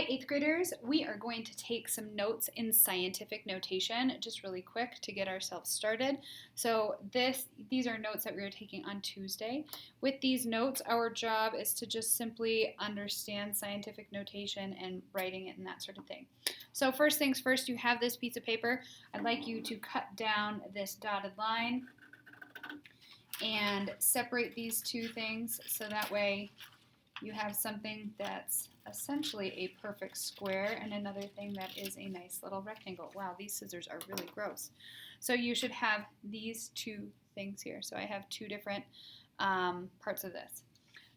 Eighth graders, we are going to take some notes in scientific notation, just really quick to get ourselves started. So these are notes that we are taking on Tuesday. With these notes, our job is to just simply understand scientific notation and writing it and that sort of thing. So first things first, you have this piece of paper. I'd like you to cut down this dotted line and separate these two things so that way you have something that's essentially a perfect square and another thing that is a nice little rectangle. Wow, these scissors are really gross. So you should have these two things here. So I have two different parts of this.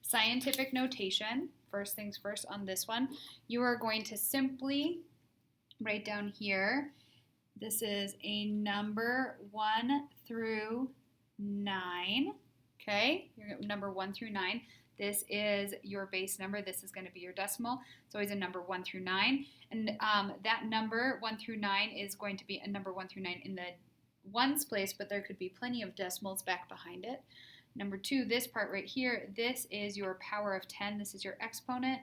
Scientific notation, first things first on this one, you are going to simply write down here, this is a number 1 through 9, okay? Number 1 through 9. This is your base number. This is going to be your decimal. It's always a number 1 through 9. And that number 1 through 9 is going to be a number 1 through 9 in the ones place, but there could be plenty of decimals back behind it. Number 2, this part right here, this is your power of 10. This is your exponent.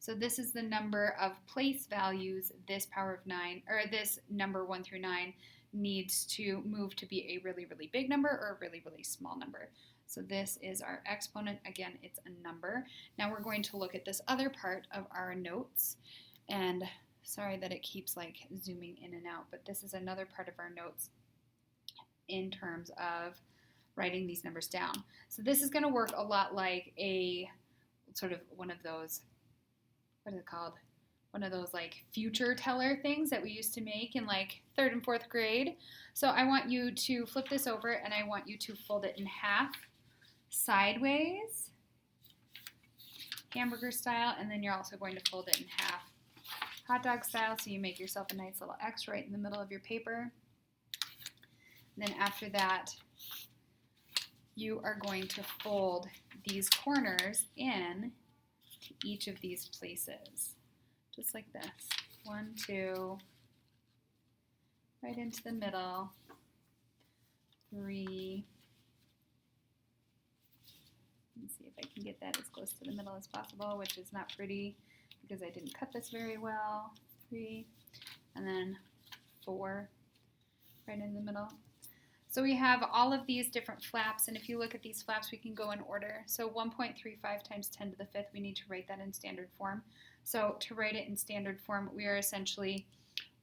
So this is the number of place values this power of 9, or this number 1 through 9 needs to move to be a really, really big number or a really, really small number. So this is our exponent. Again, it's a number. Now we're going to look at this other part of our notes. And sorry that it keeps like zooming in and out, but this is another part of our notes in terms of writing these numbers down. So this is going to work a lot like a sort of one of those, what is it called? One of those like future teller things that we used to make in like 3rd and 4th grade. So I want you to flip this over and I want you to fold it in half sideways, hamburger style, and then you're also going to fold it in half hot dog style, so you make yourself a nice little X right in the middle of your paper. And then after that, you are going to fold these corners in to each of these places, just like this. 1, 2, right into the middle, 3. Let's see if I can get that as close to the middle as possible, which is not pretty because I didn't cut this very well. 3, and then 4, right in the middle. So we have all of these different flaps, and if you look at these flaps, we can go in order. So 1.35 times 10 to the 5th, we need to write that in standard form. So to write it in standard form, we are essentially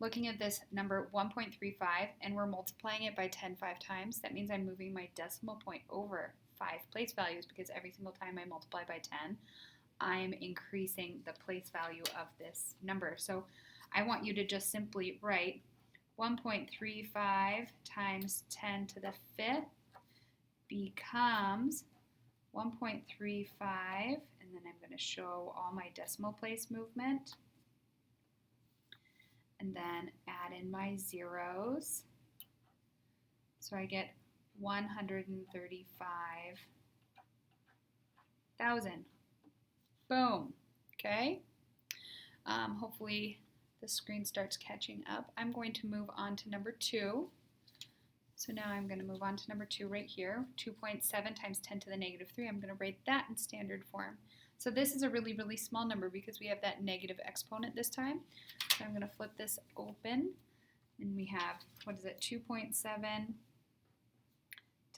looking at this number 1.35, and we're multiplying it by 10 5 times. That means I'm moving my decimal point over 5 place values because every single time I multiply by 10, I'm increasing the place value of this number. So I want you to just simply write 1.35 times 10 to the 5th becomes 1.35, and then I'm going to show all my decimal place movement, and then add in my zeros. So I get 135,000. Boom. Okay. Hopefully the screen starts catching up. I'm going to move on to number 2. So now I'm going to move on to number 2 right here. 2.7 times 10 to the negative 3. I'm going to write that in standard form. So this is a really, really small number because we have that negative exponent this time. So I'm going to flip this open, and we have, what is it, 2.7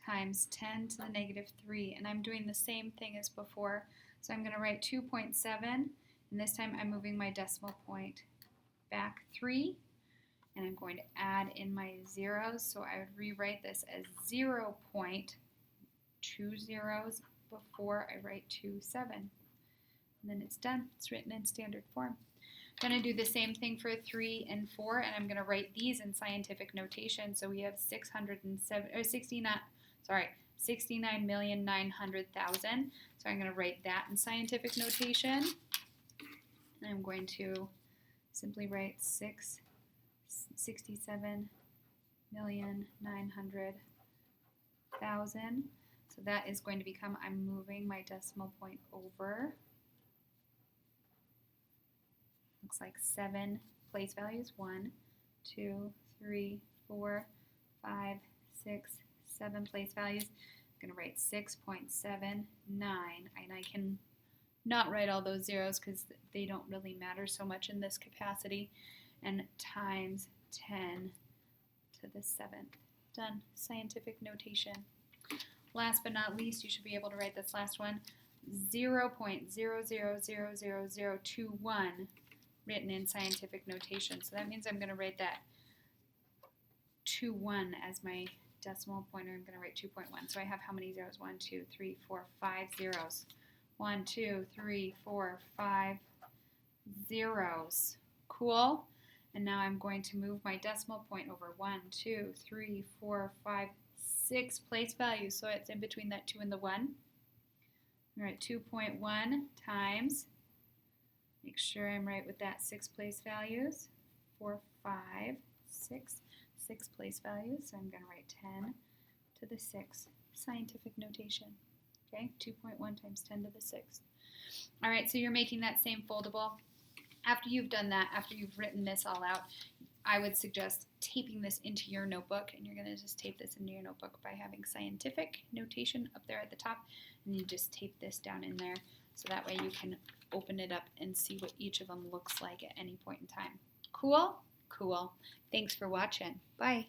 times 10 to the negative 3, and I'm doing the same thing as before. So I'm going to write 2.7, and this time I'm moving my decimal point back 3, and I'm going to add in my zeros. So I would rewrite this as 0.2 zeros before I write 27. And then it's done. It's written in standard form. I'm going to do the same thing for 3 and 4, and I'm going to write these in scientific notation. So we have 69,900,000. So I'm going to write that in scientific notation. And I'm going to simply write 67,900,000. So that is going to become, I'm moving my decimal point over. Looks like 7 place values. 1, 2, 3, 4, 5, 6, 7 place values. I'm going to write 6.79, and I can not write all those zeros because they don't really matter so much in this capacity, and times 10 to the 7th. Done. Scientific notation. Last but not least, you should be able to write this last one, 0.00000021 written in scientific notation. So that means I'm going to write that 2.1 as my decimal pointer. I'm going to write 2.1. So I have how many zeros? 1, 2, 3, 4, 5 zeros. 1, 2, 3, 4, 5 zeros. Cool? And now I'm going to move my decimal point over 1, 2, 3, 4, 5, 6 place values. So it's in between that 2 and the 1. All right, 2.1 times, make sure I'm right with that 6 place values, 4, 5, 6 place values. So I'm going to write 10 to the 6th, scientific notation. Okay, 2.1 times 10 to the 6th. All right, so you're making that same foldable. After you've done that, after you've written this all out, I would suggest taping this into your notebook, and you're going to just tape this into your notebook by having scientific notation up there at the top, and you just tape this down in there so that way you can open it up and see what each of them looks like at any point in time. Cool? Cool. Thanks for watching. Bye.